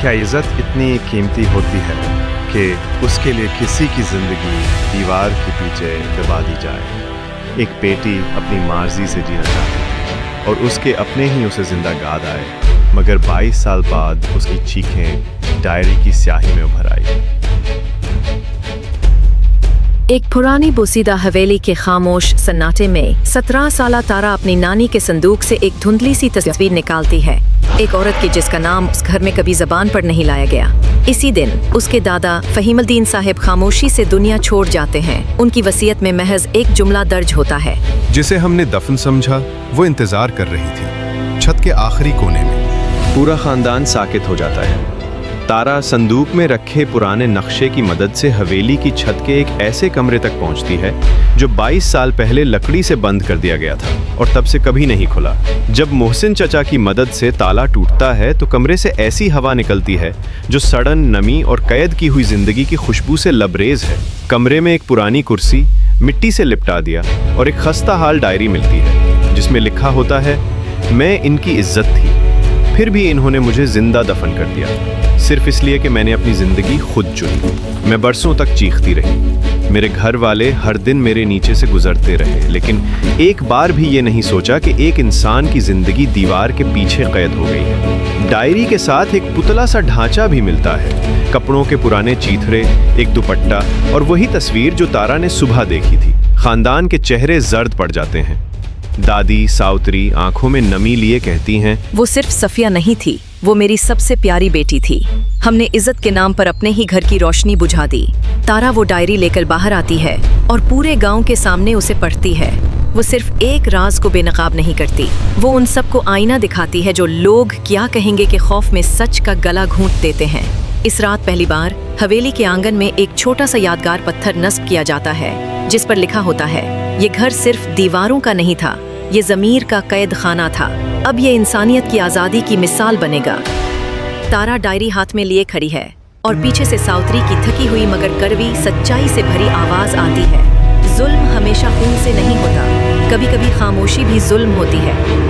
क्या इज़्ज़त इतनी कीमती होती है कि उसके लिए किसी की ज़िंदगी दीवार के पीछे दबा दी जाए। एक बेटी अपनी मर्जी से जीना चाहती थी और उसके अपने ही उसे ज़िंदा गाद आए, मगर 22 साल बाद उसकी चीखें डायरी की स्याही में उभर आई। एक पुरानी बोसीदा हवेली के खामोश सन्नाटे में 17 साला तारा अपनी नानी के संदूक से एक धुंधली सी तस्वीर निकालती है, एक औरत की जिसका नाम उस घर में कभी ज़बान पर नहीं लाया गया। इसी दिन उसके दादा फहीमुद्दीन साहब खामोशी से दुनिया छोड़ जाते हैं। उनकी वसीयत में महज एक जुमला दर्ज होता है, जिसे हमने दफन समझा वो इंतजार कर रही थी छत के आखिरी कोने में। पूरा खानदान साकित हो जाता है। तारा संदूक में रखे पुराने नक्शे की मदद से हवेली की छत के एक ऐसे कमरे तक पहुंचती है जो 22 साल पहले लकड़ी से बंद कर दिया गया था और तब से कभी नहीं खुला। जब मोहसिन चचा की मदद से ताला टूटता है तो कमरे से ऐसी हवा निकलती है जो सड़न, नमी और कैद की हुई जिंदगी की खुशबू से लबरेज है। कमरे में एक पुरानी कुर्सी मिट्टी से लिपटा दिया और एक खस्ता हाल डायरी मिलती है जिसमें लिखा होता है, मैं इनकी इज्जत थी, फिर भी इन्होंने मुझे जिंदा दफन कर दिया, सिर्फ इसलिए कि मैंने अपनी ज़िंदगी खुद चुनी। मैं बरसों तक चीखती रही, मेरे घर वाले हर दिन मेरे नीचे से गुजरते रहे, लेकिन एक बार भी ये नहीं सोचा कि एक इंसान की ज़िंदगी दीवार के पीछे कैद हो गई है। डायरी के साथ एक पुतला सा ढांचा भी मिलता है, कपड़ों के पुराने चीथड़े, एक दुपट्टा और वही तस्वीर जो तारा ने सुबह देखी थी। खानदान के चेहरे जर्द पड़ जाते हैं। दादी साउतरी आंखों में नमी लिए कहती हैं, वो सिर्फ सफिया नहीं थी, वो मेरी सबसे प्यारी बेटी थी। हमने इज्जत के नाम पर अपने ही घर की रोशनी बुझा दी। तारा वो डायरी लेकर बाहर आती है और पूरे गांव के सामने उसे पढ़ती है। वो सिर्फ एक राज को बेनकाब नहीं करती, वो उन सबको आईना दिखाती है जो लोग क्या कहेंगे के खौफ में सच का गला घूंट देते हैं। इस रात पहली बार हवेली के आंगन में एक छोटा सा यादगार पत्थर नस्ब किया जाता है जिस पर लिखा होता है, ये घर सिर्फ दीवारों का नहीं था, ये ज़मीर का कैद खाना था, अब ये इंसानियत की आज़ादी की मिसाल बनेगा। तारा डायरी हाथ में लिए खड़ी है और पीछे से साउतरी की थकी हुई मगर कड़वी सच्चाई से भरी आवाज़ आती है, जुल्म हमेशा खून से नहीं होता, कभी कभी खामोशी भी जुल्म होती है।